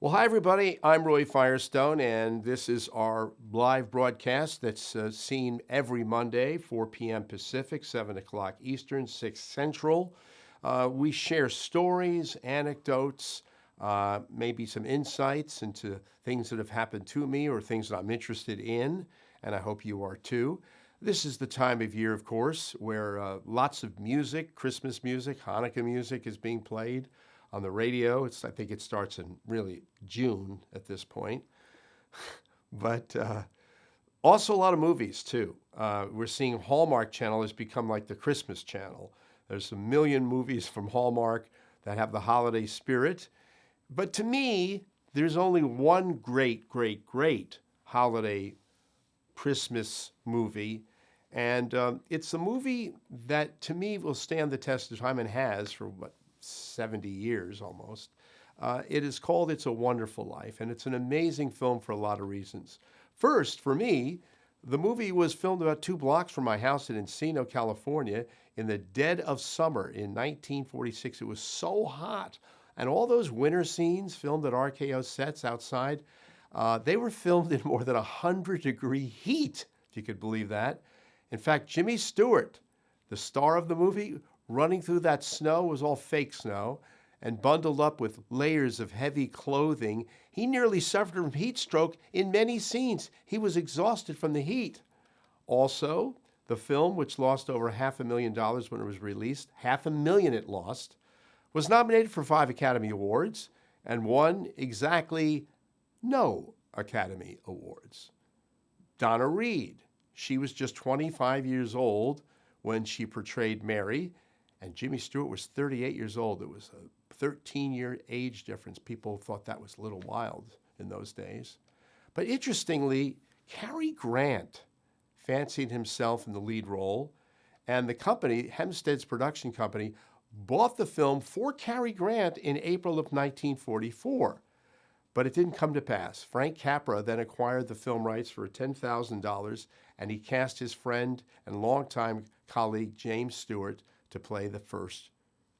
Well, hi, everybody. I'm Roy Firestone, and this is our live broadcast that's seen every Monday, 4 p.m. Pacific, 7 o'clock Eastern, 6 Central. We share stories, anecdotes, maybe some insights into things that have happened to me or things that I'm interested in, and I hope you are too. This is the time of year, of course, where lots of music, Christmas music, Hanukkah music is being played on the radio. I think it starts in really June at this point. But also a lot of movies too. We're seeing Hallmark Channel has become like the Christmas channel. There's a million movies from Hallmark that have the holiday spirit. But to me, there's only one great holiday Christmas movie. And it's a movie that to me will stand the test of time and has for 70 years almost. It is called It's a Wonderful Life, and it's an amazing film for a lot of reasons. First, for me, the movie was filmed about 2 blocks from my house in Encino, California, in the dead of summer in 1946. It was so hot. And all those winter scenes filmed at RKO sets outside, they were filmed in more than 100-degree heat, if you could believe that. In fact, Jimmy Stewart, the star of the movie, running through that snow was all fake snow and bundled up with layers of heavy clothing. He nearly suffered from heat stroke in many scenes. He was exhausted from the heat. Also, the film, which lost over $500,000 when it was released, $500,000 it lost, was nominated for 5 Academy Awards and won exactly no Academy Awards. Donna Reed, she was just 25 years old when she portrayed Mary, and Jimmy Stewart was 38 years old. It was a 13-year age difference. People thought that was a little wild in those days. But interestingly, Cary Grant fancied himself in the lead role, and the company, Hempstead's production company, bought the film for Cary Grant in April of 1944. But it didn't come to pass. Frank Capra then acquired the film rights for $10,000, and he cast his friend and longtime colleague James Stewart to play the first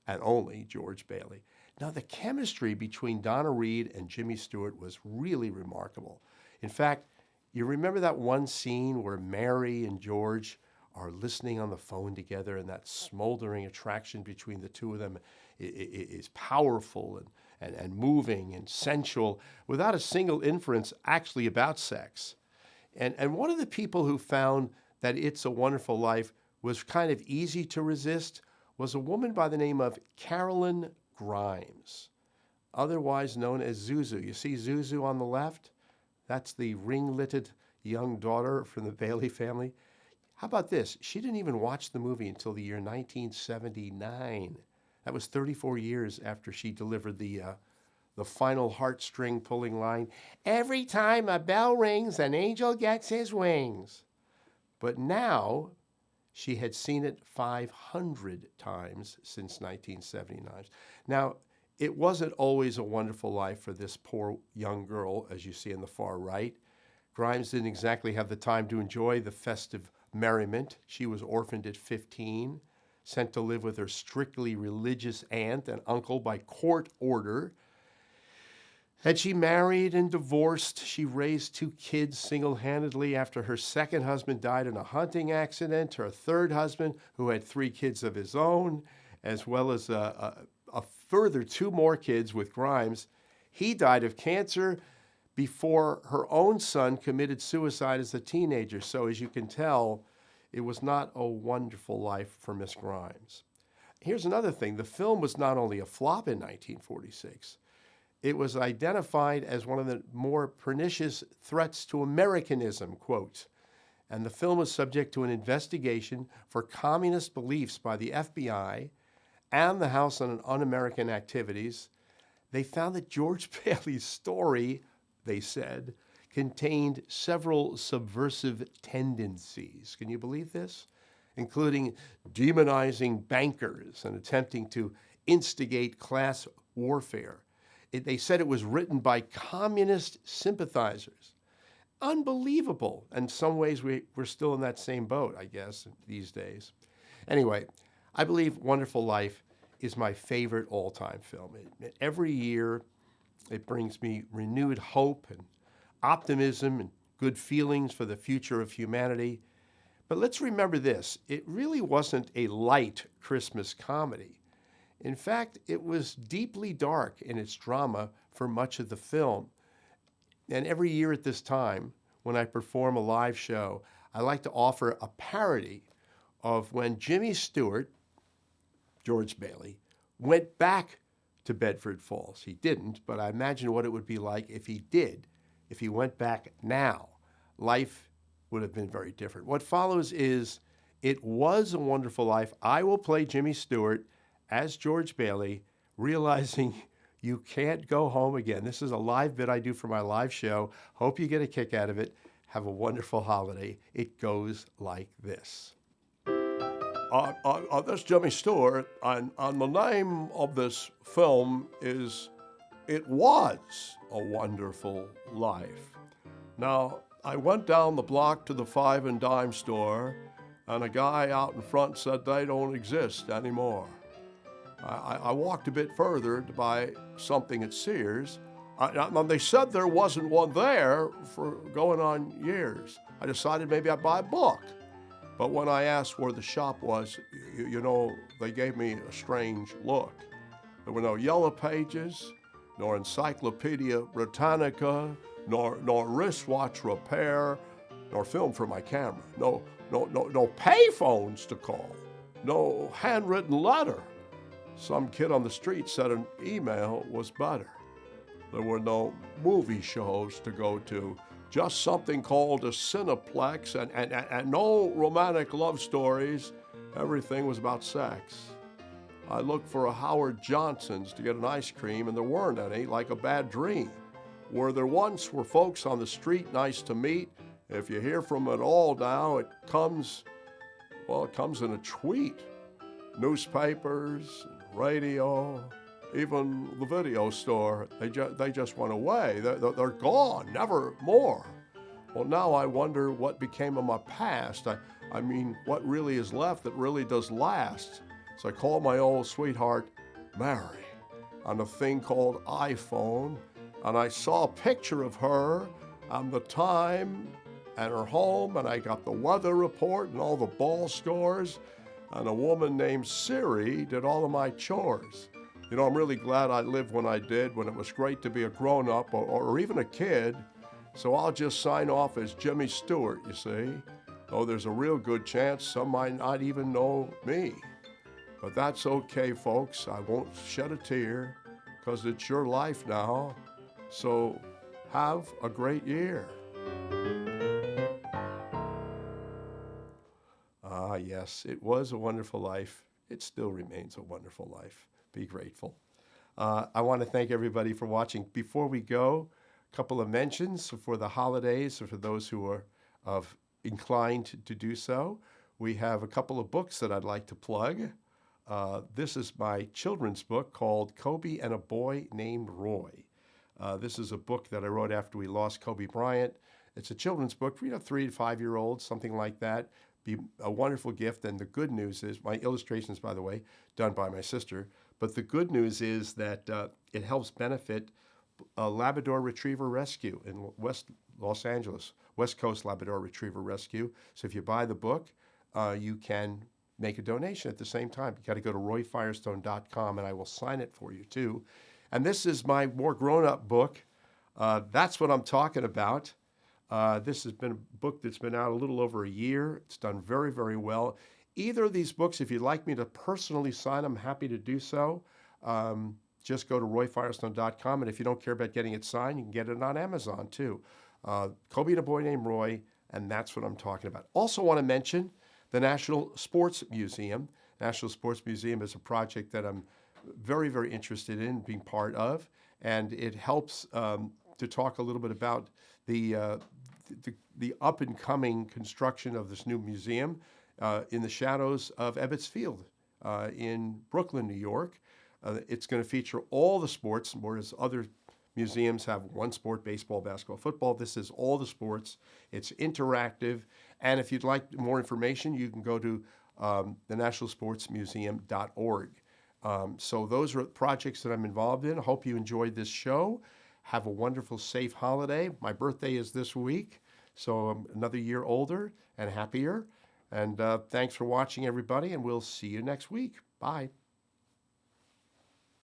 and only George Bailey. Now, the chemistry between Donna Reed and Jimmy Stewart was really remarkable. In fact, you remember that one scene where Mary and George are listening on the phone together, and that smoldering attraction between the two of them is powerful and moving and sensual without a single inference actually about sex. And one of the people who found that It's a Wonderful Life was kind of easy to resist was a woman by the name of Carolyn Grimes, otherwise known as Zuzu. You see Zuzu on the left? That's the ringleted young daughter from the Bailey family. How about this? She didn't even watch the movie until the year 1979. That was 34 years after she delivered the final heartstring pulling line, "Every time a bell rings, an angel gets his wings." But now she had seen it 500 times since 1979. Now, it wasn't always a wonderful life for this poor young girl, as you see in the far right. Grimes didn't exactly have the time to enjoy the festive merriment. She was orphaned at 15, sent to live with her strictly religious aunt and uncle by court order. Had she married and divorced, she raised 2 kids single-handedly after her second husband died in a hunting accident. Her third husband, who had 3 kids of his own, as well as a further 2 more kids with Grimes, he died of cancer before her own son committed suicide as a teenager. So as you can tell, it was not a wonderful life for Miss Grimes. Here's another thing. The film was not only a flop in 1946, it was identified as one of the more pernicious threats to Americanism, quote. And the film was subject to an investigation for communist beliefs by the FBI and the House on Un-American Activities. They found that George Bailey's story, they said, contained several subversive tendencies. Can you believe this? Including demonizing bankers and attempting to instigate class warfare. They said it was written by communist sympathizers. Unbelievable. In some ways, we're still in that same boat, I guess, these days. Anyway, I believe Wonderful Life is my favorite all-time film. Every year, It brings me renewed hope and optimism and good feelings for the future of humanity. But let's remember this, it really wasn't a light Christmas comedy. In fact, it was deeply dark in its drama for much of the film. And every year at this time, when I perform a live show, I like to offer a parody of when Jimmy Stewart, George Bailey, went back to Bedford Falls. He didn't, but I imagine what it would be like if he did. If he went back now, life would have been very different. What follows is It Was a Wonderful Life. I will play Jimmy Stewart as George Bailey, realizing you can't go home again. This is a live bit I do for my live show. Hope you get a kick out of it. Have a wonderful holiday. It goes like this. This is Jimmy Stewart, and the name of this film is It Was a Wonderful Life. Now, I went down the block to the five and dime store, and a guy out in front said they don't exist anymore. I walked a bit further to buy something at Sears. They said there wasn't one there for going on years. I decided maybe I'd buy a book. But when I asked where the shop was, they gave me a strange look. There were no yellow pages, nor Encyclopedia Britannica, nor wristwatch repair, nor film for my camera. No pay phones to call, no handwritten letter. Some kid on the street said an email was better. There were no movie shows to go to, just something called a Cineplex, and no romantic love stories. Everything was about sex. I looked for a Howard Johnson's to get an ice cream, and there weren't any, like a bad dream. Where there once were folks on the street nice to meet, if you hear from it all now, it comes in a tweet. Newspapers, radio, even the video store, they just went away. They're gone, never more. Well, now I wonder what became of my past. I mean, what really is left that really does last. So I called my old sweetheart, Mary, on a thing called iPhone, and I saw a picture of her and the time and her home, and I got the weather report and all the ball scores, and a woman named Siri did all of my chores. I'm really glad I lived when I did, when it was great to be a grown-up or even a kid. So I'll just sign off as Jimmy Stewart, you see. Though there's a real good chance some might not even know me. But that's okay, folks. I won't shed a tear, because it's your life now. So have a great year. Ah, yes, it was a wonderful life. It still remains a wonderful life. Be grateful. I want to thank everybody for watching. Before we go, a couple of mentions for the holidays, or for those who are inclined to do so. We have a couple of books that I'd like to plug. This is my children's book called Kobe and a Boy Named Roy. This is a book that I wrote after we lost Kobe Bryant. It's a children's book for 3 to 5 year olds, something like that. Be a wonderful gift. And the good news is, my illustrations, by the way, done by my sister. But the good news is that it helps benefit a Labrador Retriever Rescue in West Los Angeles, West Coast Labrador Retriever Rescue. So if you buy the book, you can make a donation at the same time. You got to go to royfirestone.com, and I will sign it for you too. And this is my more grown-up book. That's what I'm talking about. This has been a book that's been out a little over a year. It's done very, very well. Either of these books, if you'd like me to personally sign, I'm happy to do so. Just go to royfirestone.com, and if you don't care about getting it signed, you can get it on Amazon too. Kobe and a Boy Named Roy, and that's what I'm talking about. Also want to mention the National Sports Museum. National Sports Museum is a project that I'm very, very interested in being part of, and it helps to talk a little bit about the up-and-coming construction of this new museum in the shadows of Ebbets Field in Brooklyn, New York. It's going to feature all the sports, whereas other museums have one sport, baseball, basketball, football. This is all the sports. It's interactive. And if you'd like more information, you can go to the nationalsportsmuseum.org. So those are projects that I'm involved in. I hope you enjoyed this show. Have a wonderful, safe holiday. My birthday is this week, so I'm another year older and happier. And thanks for watching, everybody, and we'll see you next week. Bye.